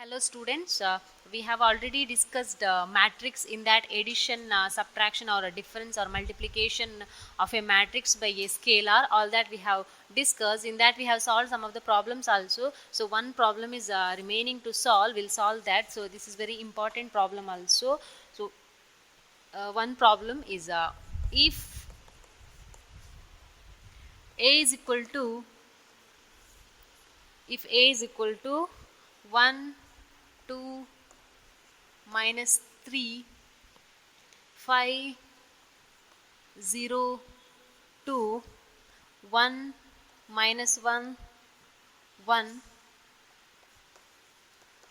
Hello students, we have already discussed matrix in that addition, subtraction or a difference or multiplication of a matrix by a scalar. All that we have discussed. In that we have solved some of the problems also. So one problem is remaining to solve. We'll solve that. So this is very important problem also. So one problem is if a is equal to if a is equal to 1, 2, minus 3, 5, 0, 2, 1, minus 1, 1,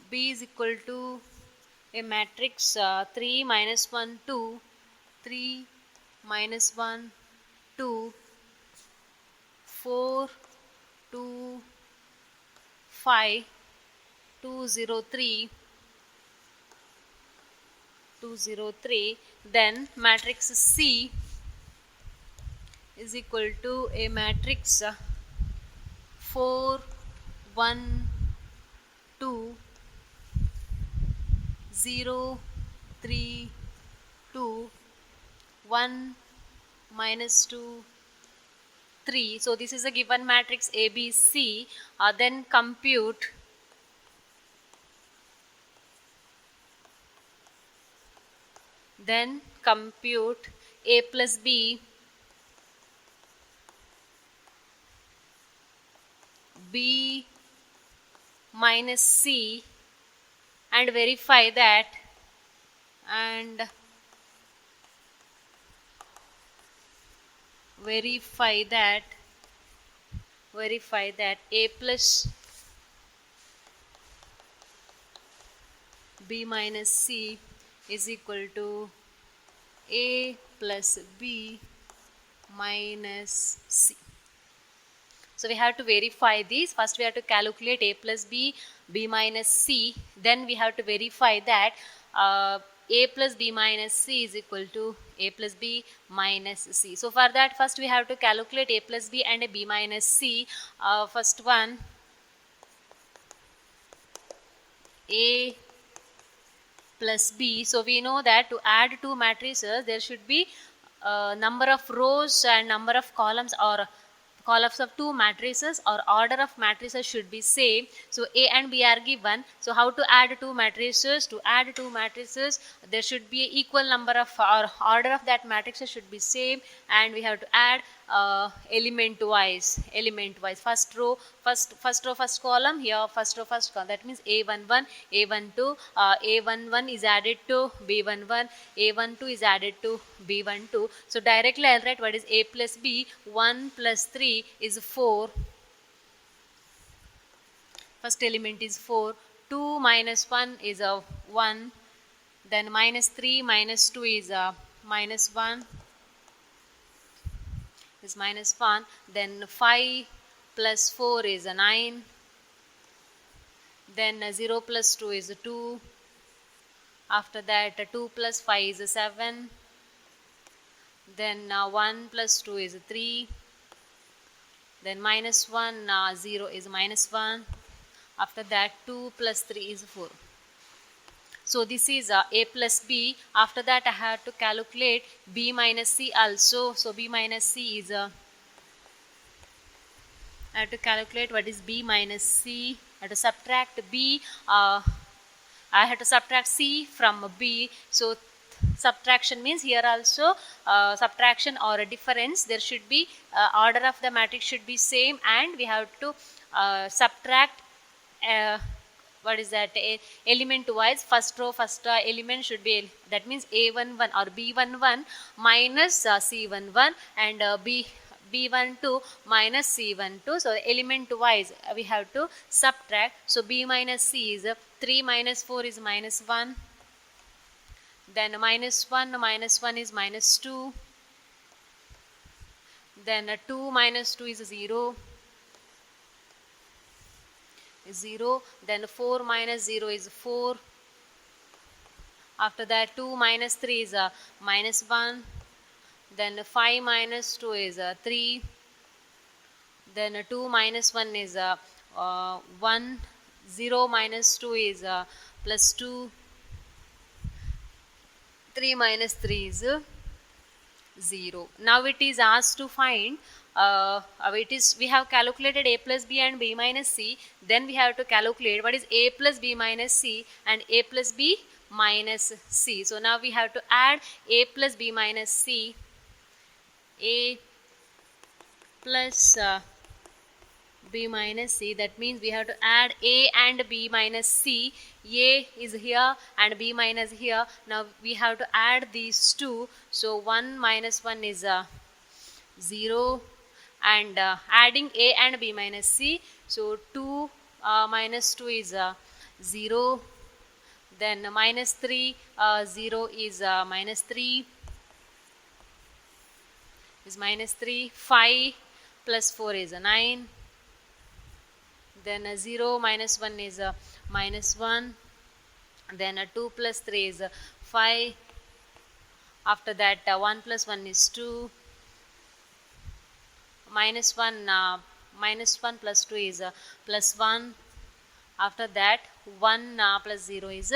b is equal to a matrix 3 minus 1, 2, 3 minus 1, 2, 4, 2, 5, 2, 0, 3, 2, 0, 3, then matrix C is equal to a matrix 4, 1, 2, 0, 3, 2, 1, minus 2, 3. So this is a given matrix ABC. Then compute A plus B, B minus C, and verify that A plus B minus C is equal to A plus B minus C. So we have to verify these. First we have to calculate A plus B, B minus C. Then we have to verify that A plus B minus C is equal to A plus B minus C. So for that, first we have to calculate A plus B and a B minus C. First one, A plus B. So we know that to add two matrices, there should be number of rows and number of columns, or columns of two matrices, or order of matrices should be same. So A and B are given. So how to add two matrices? To add two matrices, there should be equal number of, or order of that matrices should be same, and we have to add element wise. First row, first column here, first row, first column. That means A11, A12, A11 is added to B11, A12 is added to B12. So directly I'll write what is A plus B. 1 plus 3 is 4. First element is 4. 2 minus 1 is a 1. Then minus 3 minus 2 is minus 1. Is minus 1. Then 5 plus 4 is a 9. Then 0 plus 2 is a 2. After that 2 plus 5 is a 7. Then 1 plus 2 is a 3. Then minus 1, 0 is minus 1. After that 2 plus 3 is 4. So this is A plus B. After that I have to calculate B minus C also. So B minus C is I have to calculate what is B minus C. I have to subtract B. I have to subtract C from B. So subtraction means here also subtraction or a difference. There should be order of the matrix should be same, and we have to subtract what is that, element wise. First row, first element should be, that means A11 or B11 minus C11, and B12 minus C12. So element wise we have to subtract. So B minus C is 3 minus 4 is minus 1. Then minus 1 is minus 2. Then 2 minus 2 is 0. 0. Then 4 minus 0 is 4. After that 2 minus 3 is minus 1. Then 5 minus 2 is 3. Then 2 minus 1 is 1. 0 minus 2 is plus 2. 3 minus 3 is 0. Now it is asked to find, we have calculated a plus b and b minus c. Then we have to calculate what is a plus b minus c and a plus b minus c. So now we have to add a plus b minus c. A plus b minus c, that means we have to add a and b minus c. A is here and b minus here. Now we have to add these two. So 1 minus 1 is 0, and adding a and b minus c. So 2 minus 2 is 0. Then minus 3, 0 is minus 3 is minus 3. 5 plus 4 is 9. Then 0 minus 1 is minus 1. Then 2 plus 3 is 5. After that 1 plus 1 is 2. Minus 1 plus 2 is plus 1. After that 1 plus 0 is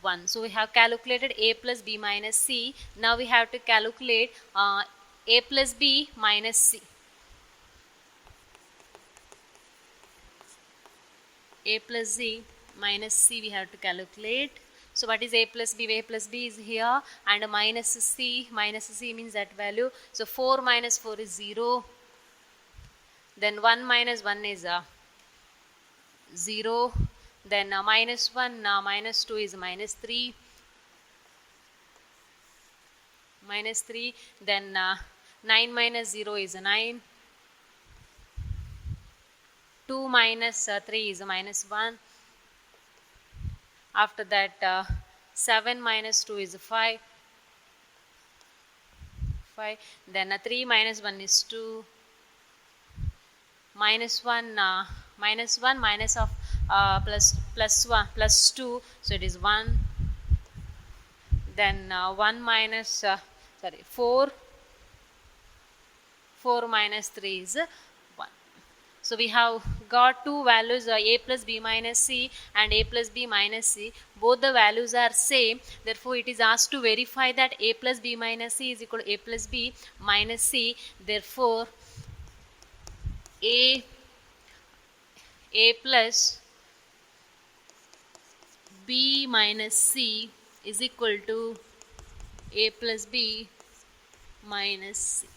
1. So we have calculated a plus b minus c. Now we have to calculate a plus b minus c. A plus z minus c we have to calculate. So what is a plus b? A plus b is here, and minus c means that value. So 4 minus 4 is 0. Then 1 minus 1 is 0. Then minus 1 minus 2 is minus 3. Minus 3. Then 9 minus 0 is 9. 2 minus 3 is minus 1. After that 7 minus 2 is 5. 5. Then 3 minus 1 is 2. Minus 1 minus of plus 1 plus 2, so it is 1. Then 1 minus 4 minus 3 is 1. So we have got two values, a plus b minus c and a plus b minus c. Both the values are same. Therefore it is asked to verify that a plus b minus c is equal to a plus b minus c. Therefore a plus b minus c is equal to a plus b minus c.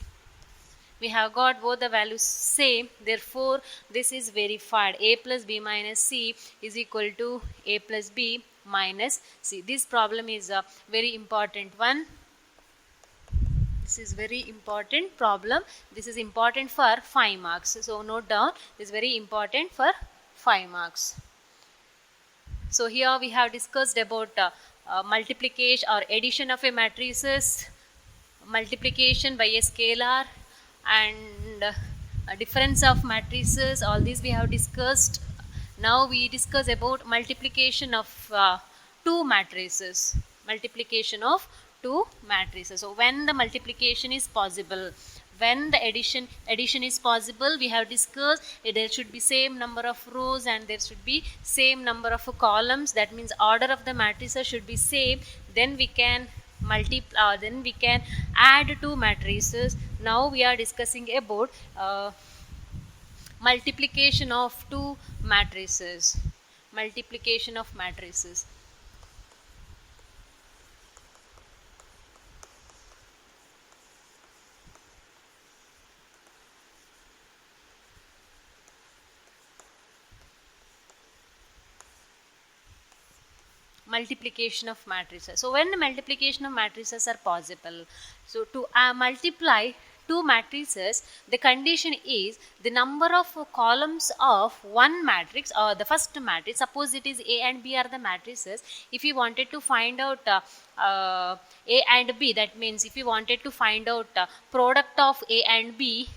We have got both the values same. Therefore this is verified. A plus b minus c is equal to a plus b minus c. This problem is a very important one. This is very important problem. This is important for 5 marks. So note down, this is very important for 5 marks. So here we have discussed about multiplication or addition of a matrices, multiplication by a scalar, and difference of matrices. All these we have discussed. Now we discuss about multiplication of two matrices. Multiplication of two matrices. So when the multiplication is possible, when the addition is possible, we have discussed there should be same number of rows and there should be same number of columns. That means order of the matrices should be same. Then we can multiply, then we can add two matrices. Now we are discussing about multiplication of two matrices. Multiplication of matrices. Multiplication of matrices. So when the multiplication of matrices are possible, so to multiply two matrices, the condition is the number of columns of one matrix or the first matrix. Suppose it is A and B are the matrices. If you wanted to find out A and B, that means if you wanted to find out product of A and B,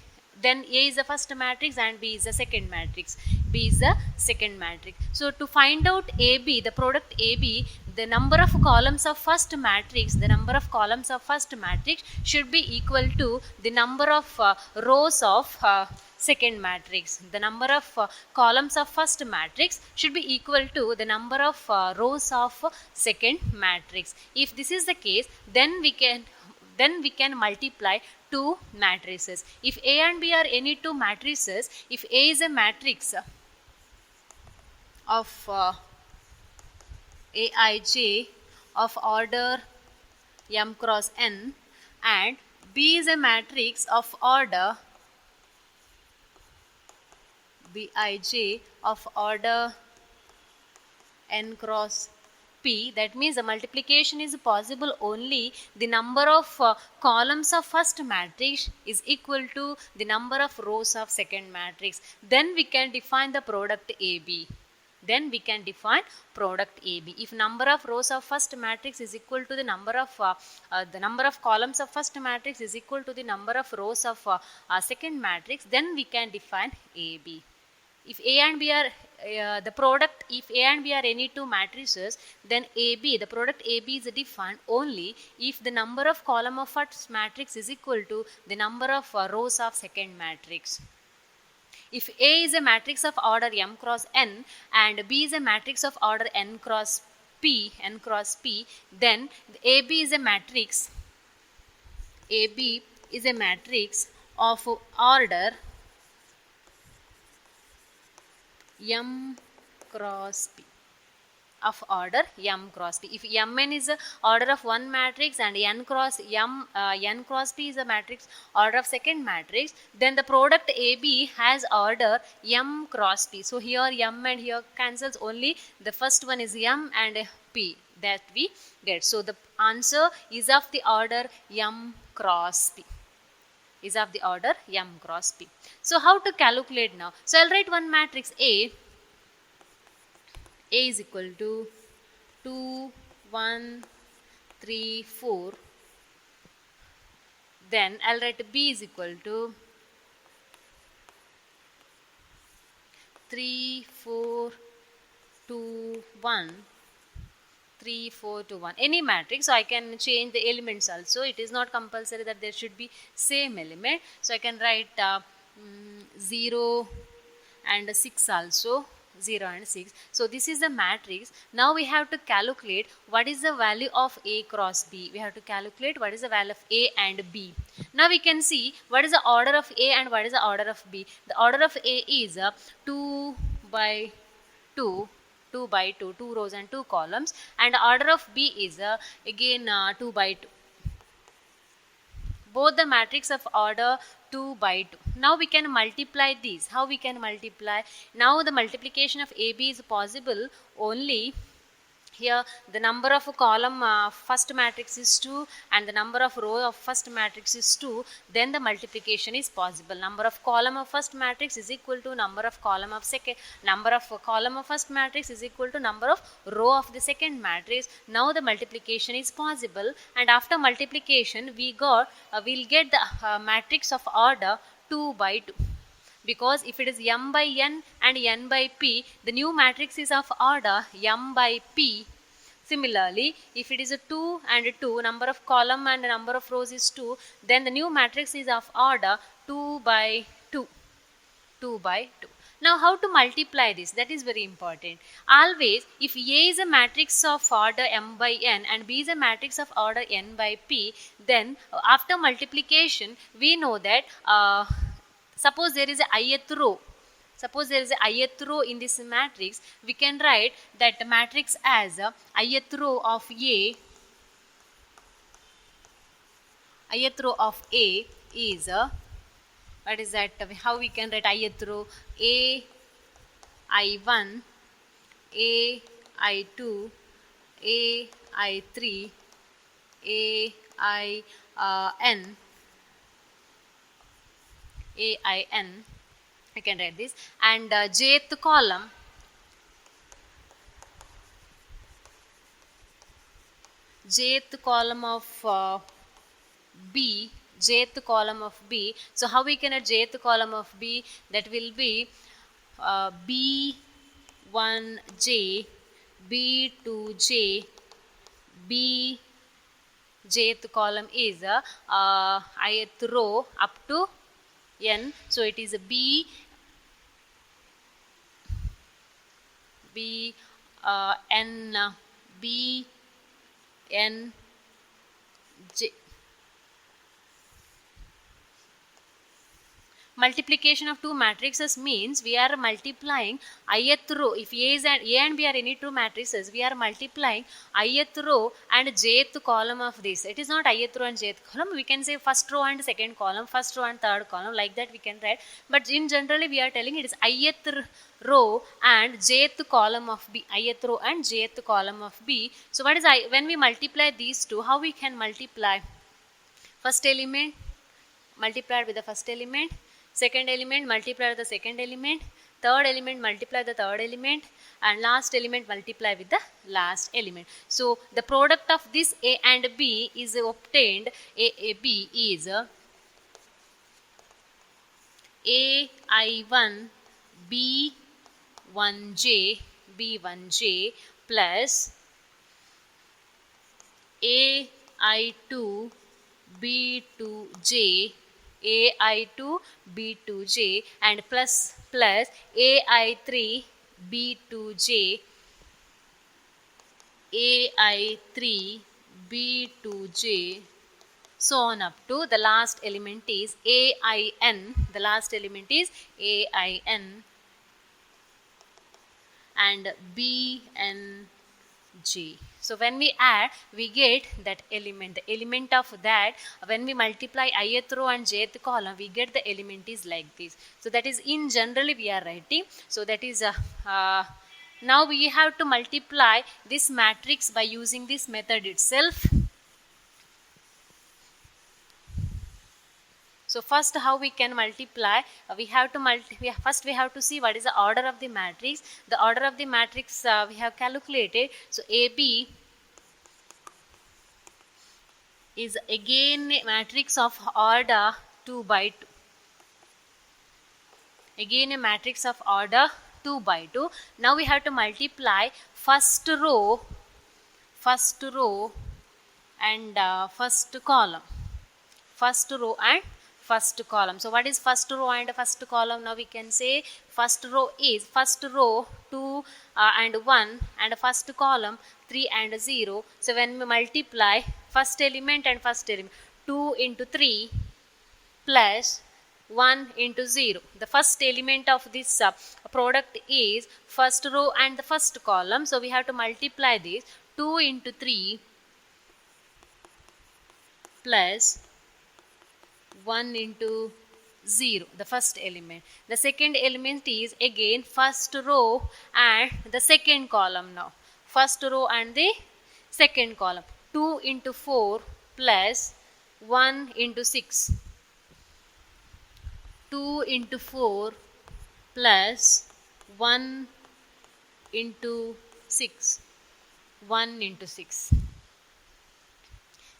then A is the first matrix and B is the second matrix. B is the second matrix. So to find out AB, the product AB, the number of columns of first matrix, the number of columns of first matrix should be equal to the number of rows of second matrix. The number of columns of first matrix should be equal to the number of rows of second matrix. If this is the case, then we can multiply two matrices. If A and B are any two matrices, if A is a matrix of Aij of order m cross n, and B is a matrix of order Bij of order n cross P, that means the multiplication is possible only the number of columns of first matrix is equal to the number of rows of second matrix. Then we can define the product AB. If number of rows of first matrix is equal to the number of columns of first matrix is equal to the number of rows of second matrix, then we can define AB. If A and B are if A and B are any two matrices, then AB, the product AB is defined only if the number of column of first matrix is equal to the number of rows of second matrix. If A is a matrix of order m cross n and B is a matrix of order n cross P, then AB is a matrix of order m cross P. If mn is the order of one matrix and n cross P is a matrix order of second matrix, then the product AB has order m cross P. So here m and here cancels, only the first one is m and P that we get. So the answer is of the order m cross P. So how to calculate now? So I'll write one matrix A is equal to 2, 1, 3, 4. Then I'll write B is equal to 3, 4, 2, 1. 3, 4 to 1, any matrix. So I can change the elements also. It is not compulsory that there should be same element. So I can write 0 and 6 also. 0 and 6. So this is the matrix. Now we have to calculate what is the value of A cross B. We have to calculate what is the value of A and B. Now we can see what is the order of A and what is the order of B. The order of A is 2 by 2, 2 rows and 2 columns, and the order of B is again 2 by 2. Both the matrix of order 2 by 2. Now we can multiply these. How we can multiply? Now the multiplication of AB is possible only here the number of column first matrix is 2 and the number of row of first matrix is 2, then the multiplication is possible. Number of column of first matrix is equal to number of column of first matrix is equal to number of row of the second matrix. Now the multiplication is possible, and after multiplication we'll get the matrix of order 2 by 2. Because if it is m by n and n by p, the new matrix is of order m by p. Similarly, if it is a 2 and 2, number of column and number of rows is 2, then the new matrix is of order 2 by 2. Now how to multiply this? That is very important. Always, if A is a matrix of order m by n and B is a matrix of order n by p, then after multiplication we know that suppose there is a ith row. In this matrix, we can write that matrix as ith row of A. Ith row of A is what is that? How we can write ith row? A I1, A I2, A I3, A I n. I can write this, and jth column of B, jth column of B. So how we can add jth column of B? That will be B1j, B2j, B jth column is ith row up to n. So it is a n B n j. Multiplication of two matrices means we are multiplying ith row. If A and B are any two matrices, we are multiplying ith row and jth column of this. It is not ith row and jth column. We can say first row and second column, first row and third column, like that we can write. But in generally we are telling it is ith row and jth column of B. Ith row and jth column of B. So what is when we multiply these two, how we can multiply? First element multiplied with the first element, second element multiply with the second element, third element multiply the third element, and last element multiply with the last element. So the product of this A and B is obtained. AAB is AI1 B1j B1j plus AI2 B2j AI2 B2j and plus AI3 B2j AI3 B2j, so on up to the last element is AIN. The last element is AIN and BNJ. So when we add, we get that element. The element of that, when we multiply ith row and jth column, we get the element is like this. So that is in generally we are writing. So that is now we have to multiply this matrix by using this method itself. So first how we can multiply? We have to first we have to see what is the order of the matrix. The order of the matrix we have calculated. So AB is again a matrix of order 2 by 2. Again a matrix of order 2 by 2. Now we have to multiply first row and first column. First row and first column. So what is first row and first column? Now we can say first row is first row 2 and 1 and first column 3 and 0. So when we multiply first element and first element, 2 into 3 plus 1 into 0. The first element of this product is first row and the first column. So we have to multiply this 2 into 3 plus 1 into 0, the first element. The second element is again first row and the second column. Now first row and the second column, 2 into 4 plus 1 into 6. 2 into 4 plus 1 into 6. 1 into 6.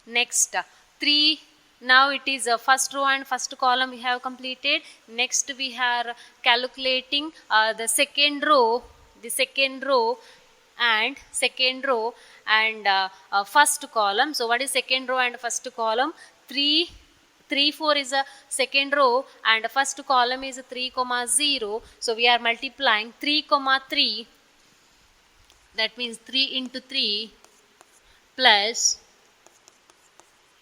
Next 3. Now it is first row and first column we have completed. Next we are calculating the second row and first column. So what is second row and first column? 3, 4 is a second row and first column is 3, 0. So we are multiplying 3, 3. That means 3 into 3 plus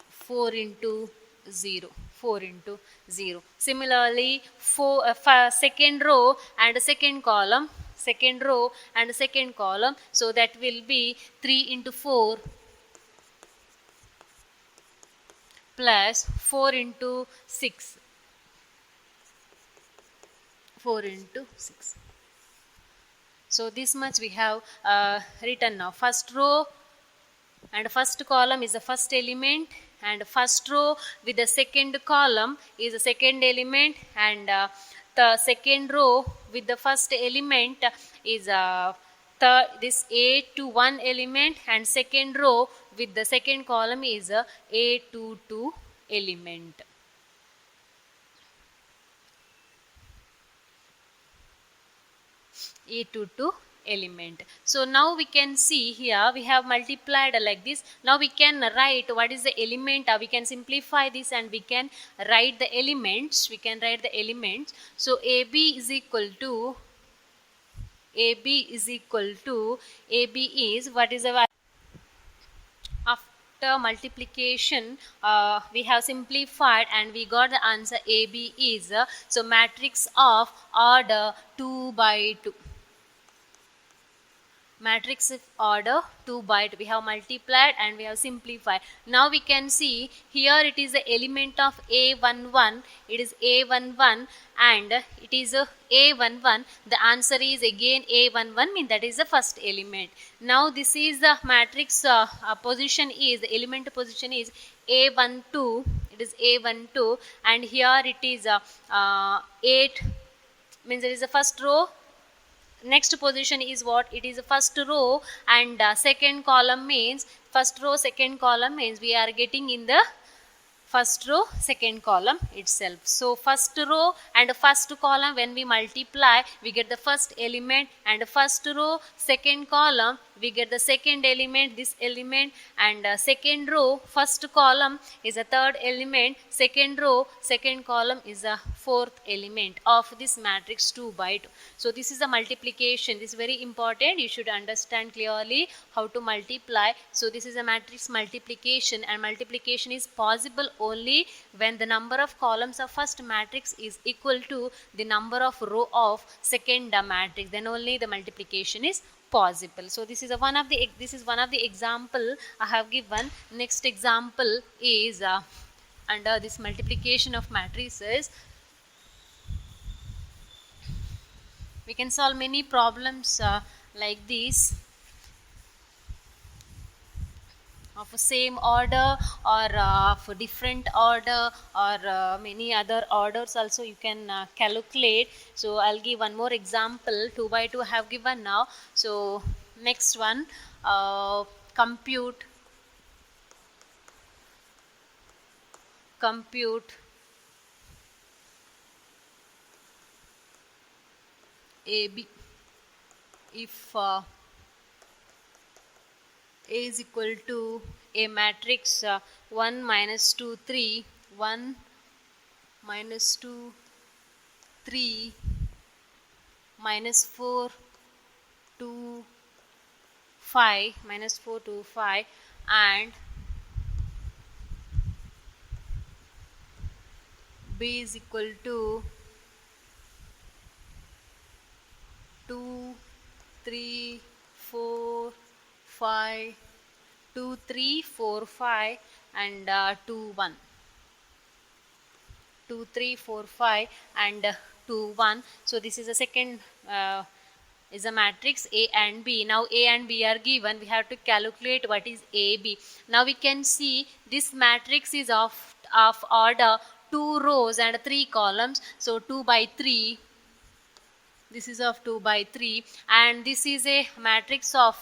4 into 0. 4 into 0. Similarly, second row and second column. Second row and second column. So that will be 3 into 4 plus 4 into 6. 4 into 6. So this much we have written now. First row and first column is the first element, and first row with the second column is the second element, and the second row with the first element is this A21 element, and second row with the second column is A22 element. A22 element. So now we can see here we have multiplied like this. Now we can write what is the element. We can simplify this and we can write the elements. So AB is equal to AB is what is the, after multiplication we have simplified and we got the answer. AB is so matrix of order 2 by 2. Matrix of order 2 by 2. We have multiplied and we have simplified. Now we can see here it is the element of A11. It is A11 and it is A11. The answer is again A11, means that is the first element. Now this is the matrix position is, the element position is A12. It is A12 and here it is 8, means it is the first row. Next position is what? It is the first row and second column means first row, second column means we are getting in the first row, second column itself. So first row and first column when we multiply we get the first element, and first row, second column we get the second element, this element, and second row, first column is a third element, second row, second column is a fourth element of this matrix 2 by 2. So this is the multiplication. This is very important. You should understand clearly how to multiply. So this is a matrix multiplication, and multiplication is possible only when the number of columns of first matrix is equal to the number of row of second matrix. Then only the multiplication is possible. So this is one of the example I have given. Next example is under this multiplication of matrices. We can solve many problems like this, of same order or for different order or many other orders also you can calculate. So I'll give one more example. 2 by 2 I have given now. So next one, compute AB if A is equal to a matrix 1 minus 2 3, 1 minus 2 3 minus 4 2 5 minus 4 2 5 and B is equal to 2 3 4 5 2 3 4 5 and 2 1, 2 3 4 5 and 2 1. So this is a second is a matrix A and B. Now A and B are given. We have to calculate what is AB. Now we can see this matrix is of order 2 rows and 3 columns. So 2 by 3. This is of 2 by 3, and this is a matrix of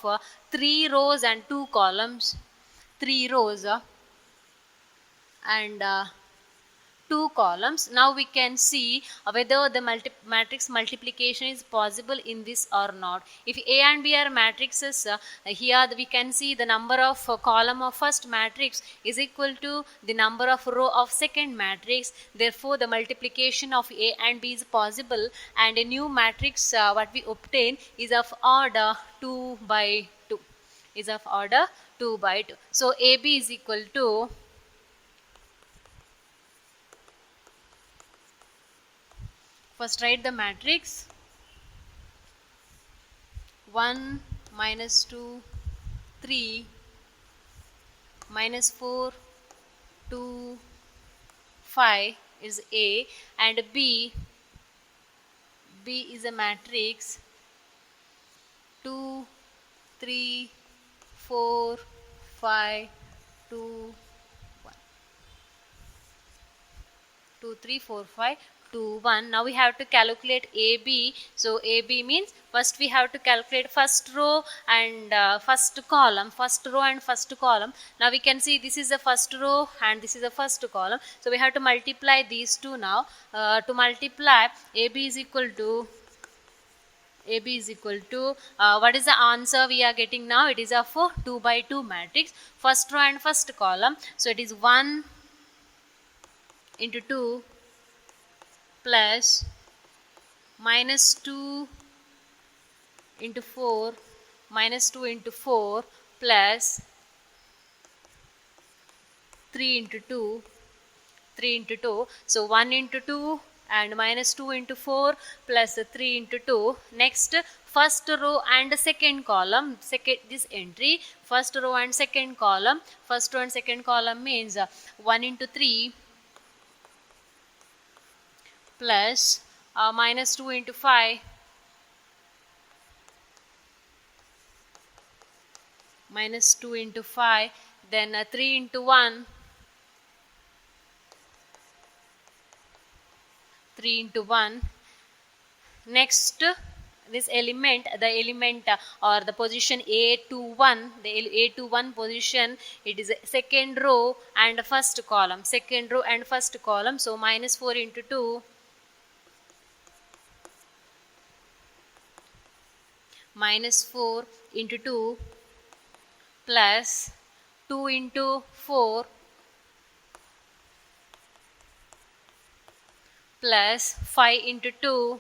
3 rows and 2 columns, 3 rows and 2 columns. Now we can see whether the matrix multiplication is possible in this or not. If A and B are matrices, here we can see the number of column of first matrix is equal to the number of row of second matrix. Therefore the multiplication of A and B is possible, and a new matrix what we obtain is of order 2 by 2, is of order 2 by 2. So AB is equal to, first write the matrix 1 minus 2 3 minus 4 2 5 is A, and B is a matrix 2 3 4 5 2 1, 2 3 4 5 2 1. Now we have to calculate AB. So AB means first we have to calculate first row and first column, first row and first column. Now we can see this is the first row and this is the first column. So we have to multiply these two now. To multiply, AB is equal to AB is equal to, what is the answer we are getting now? It is a 2 by 2 matrix, first row and first column. So it is 1 into 2 plus minus 2 into 4 minus 2 into 4 plus 3 into 2, 3 into 2. So 1 into 2 and minus 2 into 4 plus 3 into 2. Next, first row and second column, this entry, first row and second column. First row and second column means 1 into 3 plus minus 2 into 5 minus 2 into 5, then 3 into 1, 3 into 1. Next, this element, the element or the position A21, the A21 position, it is second row and first column, second row and first column. So minus 4 into 2 minus 4 into 2 plus 2 into 4 plus 5 into 2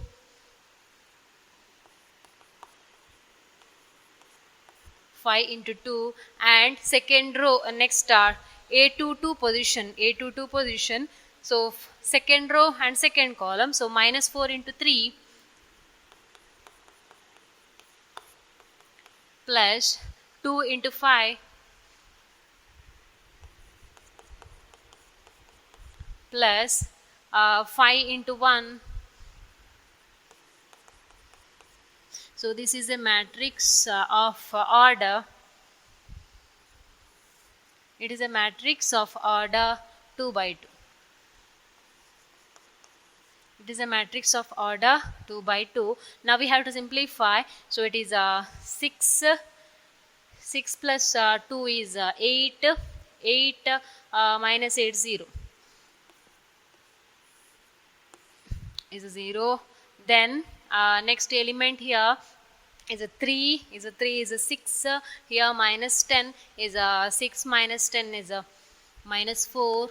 5 into 2, and second row, next A22 position, A22 position. So second row and second column. So minus 4 into 3 plus 2 into 5 plus 5 into 1. So this is a matrix of order. It is a matrix of order 2 by 2. It is a matrix of order 2 by 2. Now we have to simplify. So it is 6. 6 plus 2 is 8. 8 minus 8, 0. Is a 0. Then next element here is a 3. Is a 3 is a 6. Here minus 10 is a 6 minus 10 is a minus 4.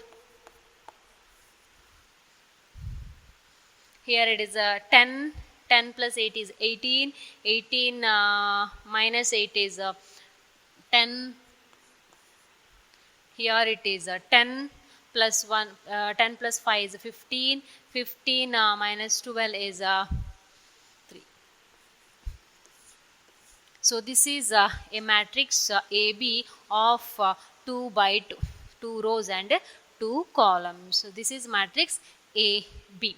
Here it is a 10. 10 plus 8 is 18. 18 minus 8 is 10. Here it is 10 plus 1, 10 plus 5 is 15. 15 minus 12 is 3. So this is a matrix AB of 2 by 2. 2 rows and 2 columns. So this is matrix AB.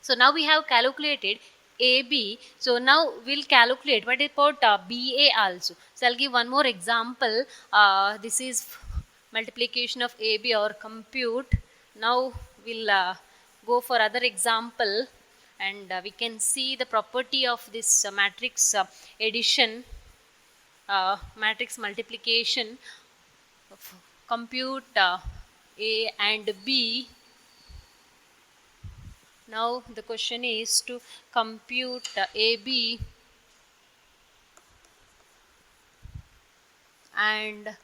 So now we have calculated AB. So now we'll calculate what about BA also. So I'll give one more example. This is multiplication of AB or compute. Now we'll go for other example, and we can see the property of this matrix addition, matrix multiplication. Compute A and B. Now the question is to compute AB and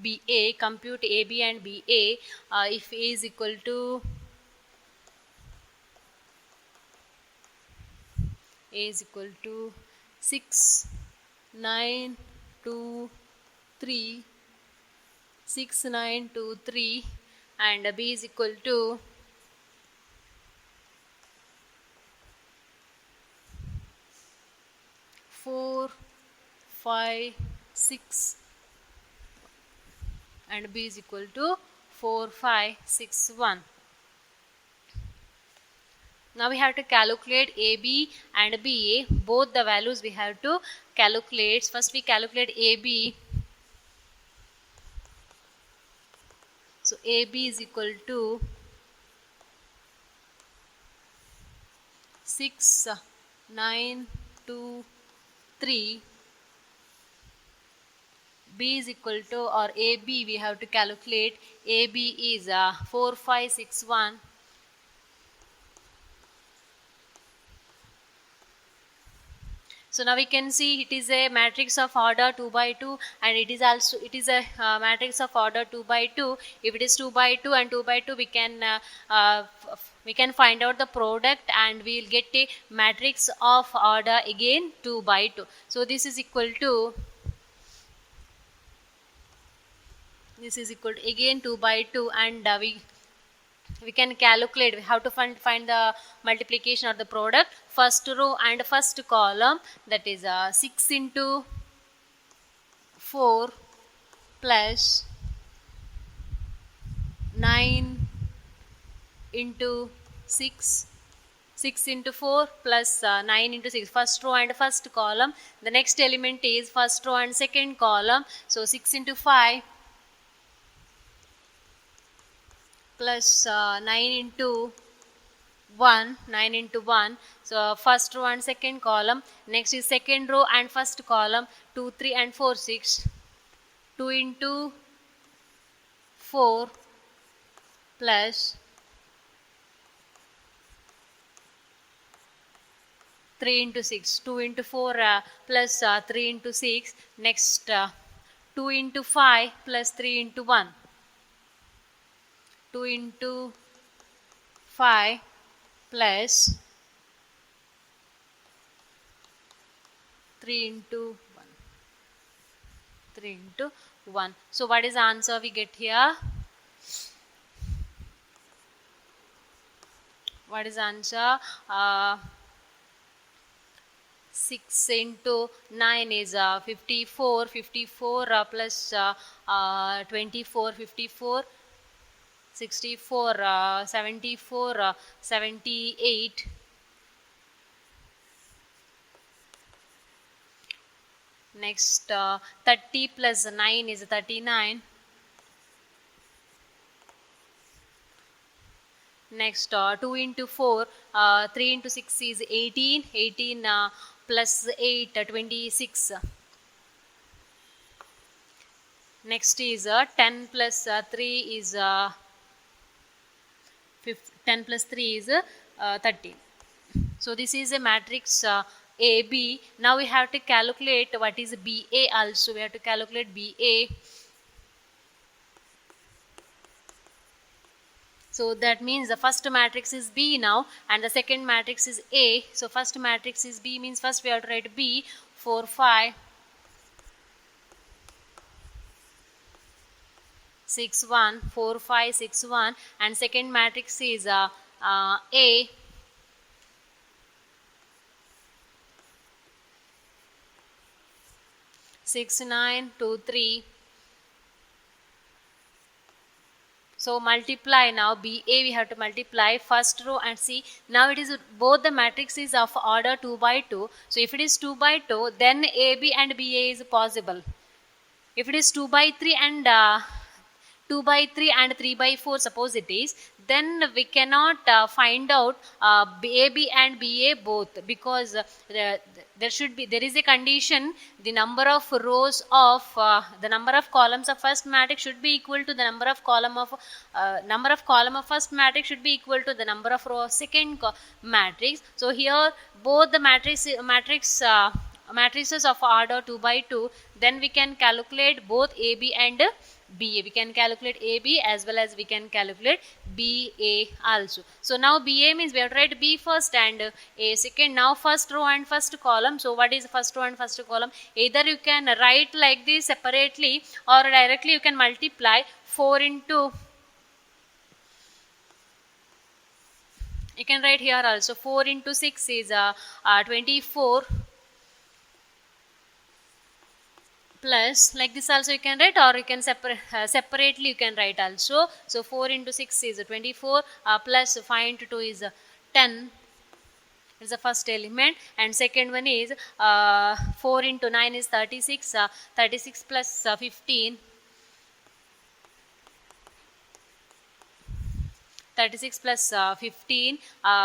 BA. Compute AB and BA if A is equal to 6, 9, 2, 3, 6, 9, 2, 3, and B is equal to 4, 5, 6, and B is equal to 4, 5, 6, 1. Now we have to calculate AB and BA. Both the values we have to calculate. First we calculate AB. So AB is equal to 6, 9, 2, 3. B is equal to, or AB we have to calculate. AB is 4, 5, 6, 1. So now we can see it is a matrix of order 2 by 2, and it is also a matrix of order 2 by 2. If it is 2 by 2 and 2 by 2, we can find out the product, and we will get a matrix of order again 2 by 2. So this is equal to again 2 by 2, and we can calculate how to find the multiplication or the product. First row and first column, that is 6 into 4 plus 9 into 6, 6 into 4 plus 9 into 6, first row and first column. The next element is first row and second column, so 6 into 5 plus 9 into 1, 9 into 1, so first row and second column. Next is second row and first column, 2, 3 and 4, 6, 2 into 4 plus 3 into 6, 2 into 4 plus 3 into 6, next 2 into 5 plus 3 into 1, 2 into 5 plus 3 into 1, 3 into 1. So what is the answer we get here? What is the answer? 6 into 9 is 54, 54 plus 24, 54, 64, 74, 78. Next 30 plus 9 is 39. Next 2 into 4, 3 into 6 is 18, 18 plus 8, 26. Next is 10 plus 3 is 10 plus 3 is 13. So this is a matrix AB. Now we have to calculate what is BA also. We have to calculate BA. So that means the first matrix is B now, and the second matrix is A. So first matrix is B, means first we have to write B, 4, 5, 6, 1, 4, 5, 6, 1, and second matrix is A, 6, 9, 2, 3. So multiply now, BA we have to multiply first row and see. Now it is both the matrices of order 2 by 2. So if it is 2 by 2, then AB and BA is possible. If it is 2 by 3 and 2 by 3 and 3 by 4, suppose it is, then we cannot find out AB and BA both, because there is a condition, the number of rows of the number of columns of first matrix should be equal to the number of column of first matrix should be equal to the number of row of second matrix. So here both the matrices of order 2 by 2, then we can calculate both AB and BA. We can calculate AB as well as we can calculate BA also. So now BA means we have to write B first and A second. Now first row and first column. So what is first row and first column? Either you can write like this separately, or directly you can multiply 4 into, you can write here also 4 into 6 is 24, plus like this also you can write, or you can separately you can write also. So 4 into 6 is 24, plus 5 into 2 is 10 is the first element, and second one is 4 into 9 is 36, 36 plus 15, 36 plus 15,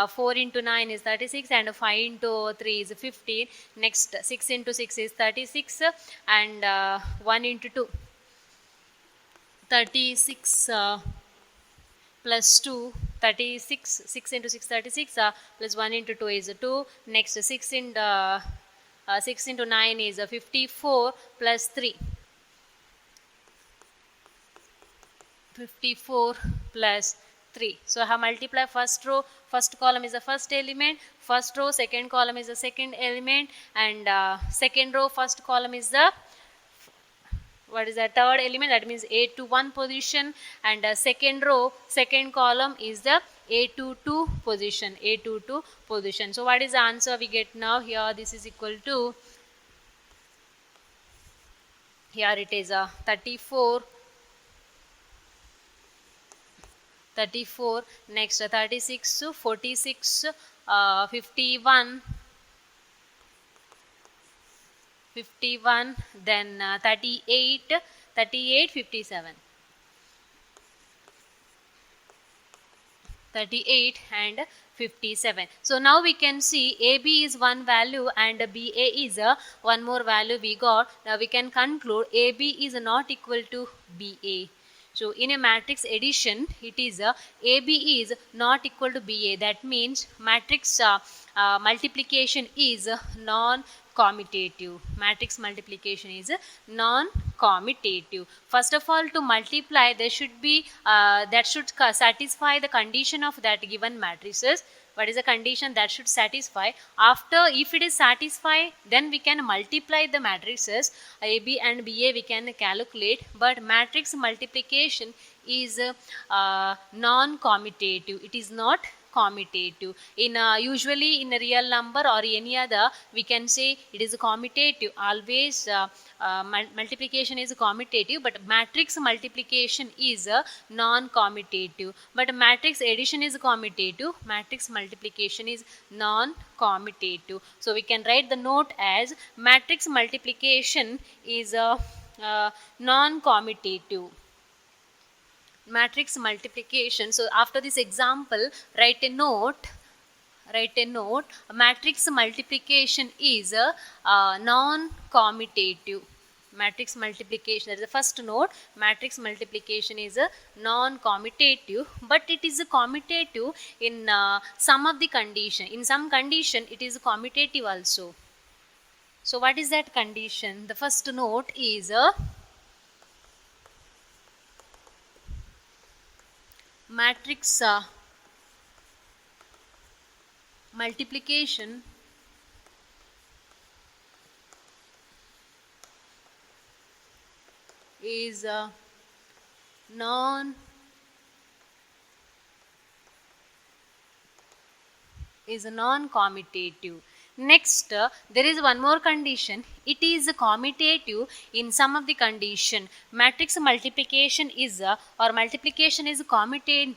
4 into 9 is 36, and 5 into 3 is 15. Next 6 into 6 is 36, and 1 into 2, 36 plus 2, 36, 6 into 6 36, plus 1 into 2 is 2. Next 6 into 6 into 9 is 54 plus 3. 54 plus 3. So I have multiply first row, first column is the first element, first row, second column is the second element, and second row, first column is the what is the third element, that means A to 1 position, and second row, second column is the A to 2 position, A to 2 position. So what is the answer we get now? Here this is equal to, here it is 34, next 36, 46, 51, then 38, 57. 38 and 57. So now we can see AB is one value and BA is one more value we got. Now we can conclude AB is not equal to BA. So in a matrix addition, it is AB is not equal to BA. That means matrix multiplication is non-commutative. Matrix multiplication is non-commutative. First of all, to multiply, there should be that should satisfy the condition of that given matrices. What is the condition that should satisfy? After, if it is satisfied, then we can multiply the matrices AB and BA we can calculate, but matrix multiplication is non-commutative. It is not commutative. In usually in a real number or any other, we can say it is commutative. Always multiplication is commutative, but matrix multiplication is non-commutative. But matrix addition is commutative. Matrix multiplication is non-commutative. So we can write the note as matrix multiplication is non-commutative. Matrix multiplication. So after this example, write a note. Matrix multiplication is non-commutative. Matrix multiplication, that is the first note. Matrix multiplication is non-commutative, but it is commutative in some of the condition. In some condition, it is commutative also. So what is that condition? The first note is matrix multiplication is non-commutative. Next, there is one more condition. It is commutative in some of the condition. Matrix multiplication is or multiplication is commutative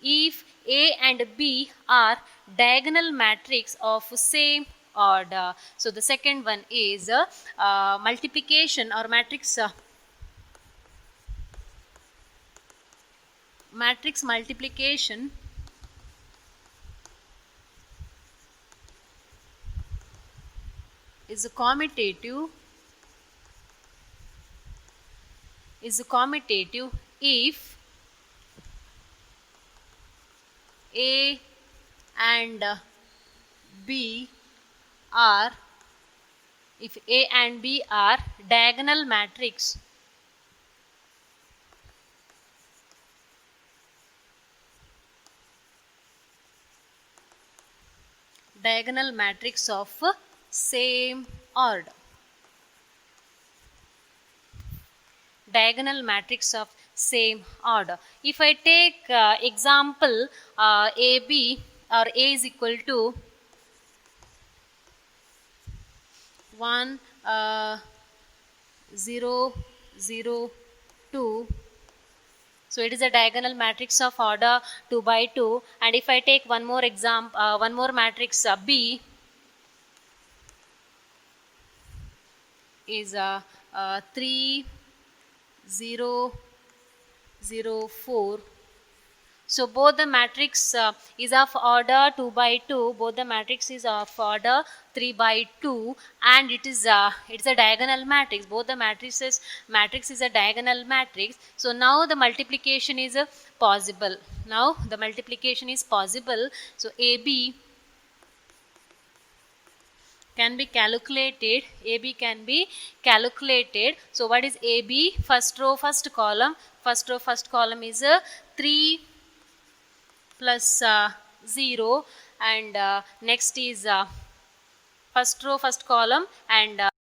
if A and B are diagonal matrix of same order. So the second one is multiplication or matrix multiplication is commutative if A and B are diagonal matrix of same order. Diagonal matrix of same order. If I take example AB or A is equal to 1 0 0 2. So it is a diagonal matrix of order 2 by 2. And if I take one more example, one more matrix B is 3 0 0 4. So both the matrix is of order 2 by 2, both the matrix is of order 3 by 2, and it's a diagonal matrix. Both the matrix is a diagonal matrix. So now the multiplication is possible. So AB can be calculated. AB can be calculated. So what is AB? First row, first column. First row, first column is 3 plus 0, and next is first row, first column, and